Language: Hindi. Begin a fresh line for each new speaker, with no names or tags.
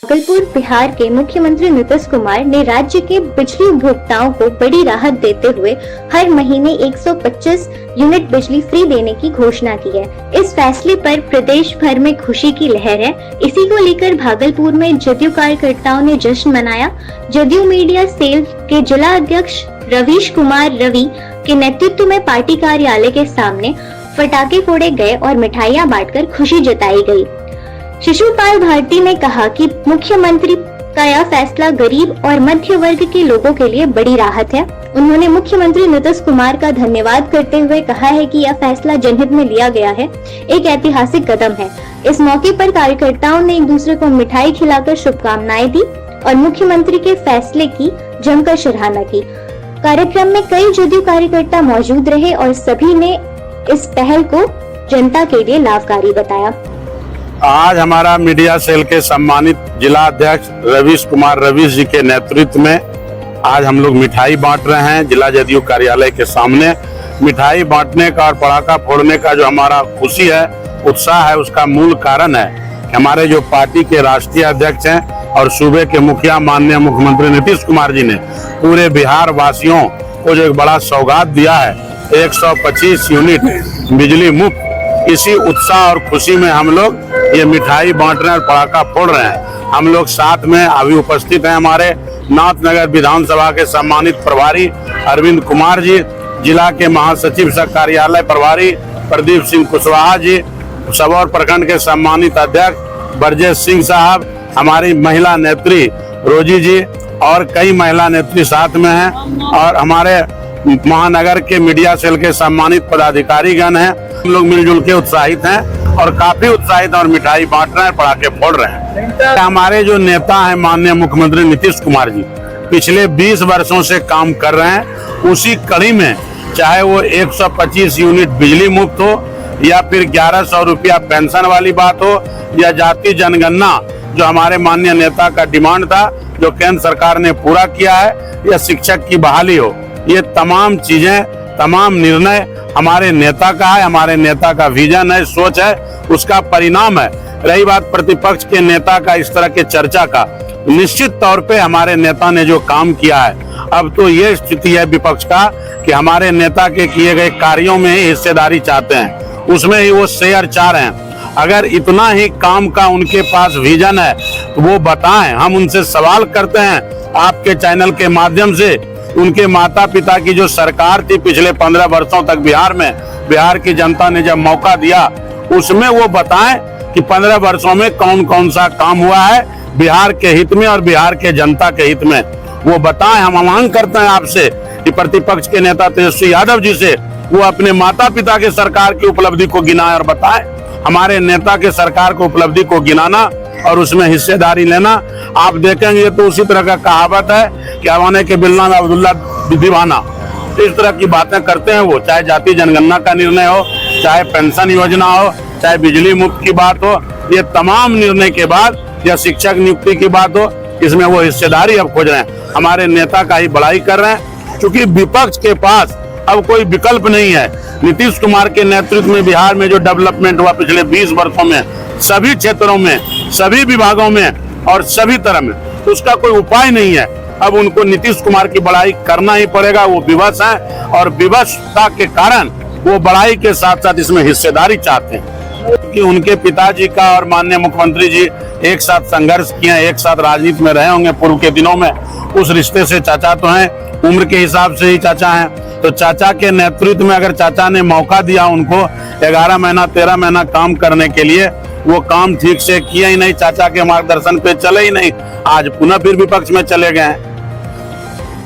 भागलपुर बिहार के मुख्यमंत्री नीतीश कुमार ने राज्य के बिजली उपभोक्ताओं को बड़ी राहत देते हुए हर महीने 125 यूनिट बिजली फ्री देने की घोषणा की है। इस फैसले पर प्रदेश भर में खुशी की लहर है। इसी को लेकर भागलपुर में जदयू कार्यकर्ताओं ने जश्न मनाया। जदयू मीडिया सेल के जिला अध्यक्ष रवीश कुमार रवि के नेतृत्व में पार्टी कार्यालय के सामने पटाखे फोड़े गए और मिठाइयां बांटकर खुशी जताई गई। शिशुपाल भारती ने कहा कि मुख्यमंत्री का यह फैसला गरीब और मध्य वर्ग के लोगों के लिए बड़ी राहत है। उन्होंने मुख्यमंत्री नीतीश कुमार का धन्यवाद करते हुए कहा है कि यह फैसला जनहित में लिया गया है, एक ऐतिहासिक कदम है। इस मौके पर कार्यकर्ताओं ने एक दूसरे को मिठाई खिलाकर शुभकामनाएं दी और मुख्यमंत्री के फैसले की जमकर सराहना की। कार्यक्रम में कई जदयू कार्यकर्ता मौजूद रहे और सभी ने इस पहल को जनता के लिए लाभकारी बताया।
आज हमारा मीडिया सेल के सम्मानित जिला अध्यक्ष रवीश कुमार रवीश जी के नेतृत्व में आज हम लोग मिठाई बांट रहे हैं। जिला जदयू कार्यालय के सामने मिठाई बांटने का और पटाखा फोड़ने का जो हमारा खुशी है, उत्साह है, उसका मूल कारण है कि हमारे जो पार्टी के राष्ट्रीय अध्यक्ष हैं और सूबे के मुखिया माननीय मुख्यमंत्री नीतीश कुमार जी ने पूरे बिहार वासियों को जो एक बड़ा सौगात दिया है, 125 यूनिट बिजली मुफ्त। इसी उत्साह और खुशी में हम लोग ये मिठाई बांट रहे हैं और पटाखा फोड़ रहे हैं। हम लोग साथ में अभी उपस्थित हैं हमारे नाथनगर विधानसभा के सम्मानित प्रभारी अरविंद कुमार जी, जिला के महासचिव सह कार्यालय प्रभारी प्रदीप सिंह कुशवाहा जी, सबौर प्रखंड के सम्मानित अध्यक्ष ब्रजेश सिंह साहब, हमारी महिला नेत्री रोजी जी और कई महिला नेत्री साथ में हैं और हमारे महानगर के मीडिया सेल के सम्मानित पदाधिकारी गण हैं। हम लोग मिलजुल के उत्साहित हैं और काफी उत्साहित और मिठाई बांट रहे हैं, पटाखे फोड़ रहे हैं। हमारे जो नेता हैं माननीय मुख्यमंत्री नीतीश कुमार जी पिछले 20 वर्षों से काम कर रहे हैं। उसी कड़ी में चाहे वो 125 यूनिट बिजली मुफ्त हो या फिर 1100 रुपया पेंशन वाली बात हो या जाति जनगणना जो हमारे माननीय नेता का डिमांड था जो केंद्र सरकार ने पूरा किया है, या शिक्षक की बहाली हो, ये तमाम चीजें, तमाम निर्णय हमारे नेता का है, हमारे नेता का विजन है, सोच है, उसका परिणाम है। रही बात प्रतिपक्ष के नेता का इस तरह के चर्चा का, निश्चित तौर पे हमारे नेता ने जो काम किया है, अब तो ये स्थिति है विपक्ष का कि हमारे नेता के किए गए कार्यों में ही हिस्सेदारी चाहते हैं, उसमें ही वो शेयर चाह रहे हैं। अगर इतना ही काम का उनके पास विजन है तो वो बताएं। हम उनसे सवाल करते हैं आपके चैनल के माध्यम से, उनके माता पिता की जो सरकार थी पिछले 15 वर्षों तक बिहार में, बिहार की जनता ने जब मौका दिया उसमें वो बताएं कि 15 वर्षों में कौन कौन सा काम हुआ है बिहार के हित में और बिहार के जनता के हित में, वो बताएं। हम मांग करते हैं आपसे कि प्रतिपक्ष के नेता तेजस्वी यादव जी से वो अपने माता पिता के सरकार की उपलब्धि को गिनाएं और बताएं। हमारे नेता के सरकार को उपलब्धि को गिनाना और उसमें हिस्सेदारी लेना, आप देखेंगे तो उसी तरह का कहावत है कि आवाने के बिलना में अब्दुल्ला दीवाना, इस तरह की बातें करते हैं वो। चाहे जाति जनगणना का निर्णय हो, चाहे पेंशन योजना हो, चाहे बिजली मुफ्त की बात हो, ये तमाम निर्णय के बाद या शिक्षक नियुक्ति की बात हो, इसमें वो हिस्सेदारी अब खोज रहे हैं। हमारे नेता का ही बड़ाई कर रहे हैं क्योंकि विपक्ष के पास अब कोई विकल्प नहीं है। नीतीश कुमार के नेतृत्व में बिहार में जो डेवलपमेंट हुआ पिछले 20 वर्षों में, सभी क्षेत्रों में, सभी विभागों में और सभी तरह में, तो उसका कोई उपाय नहीं है। अब उनको नीतीश कुमार की बड़ाई करना ही पड़ेगा। वो विवश है और विवशता के कारण वो बड़ाई के साथ साथ इसमें हिस्सेदारी चाहते हैं क्योंकि उनके पिताजी का और माननीय मुख्यमंत्री जी एक साथ संघर्ष किए, एक साथ राजनीति में रहे होंगे पूर्व के दिनों में। उस रिश्ते से चाचा तो हैं, उम्र के हिसाब से ही चाचा हैं, तो चाचा के नेतृत्व में अगर चाचा ने मौका दिया उनको 11 महीना 13 महीना काम करने के लिए, वो काम ठीक से किए ही नहीं, चाचा के मार्गदर्शन पे चले ही नहीं, आज पुनः फिर विपक्ष में चले गए हैं।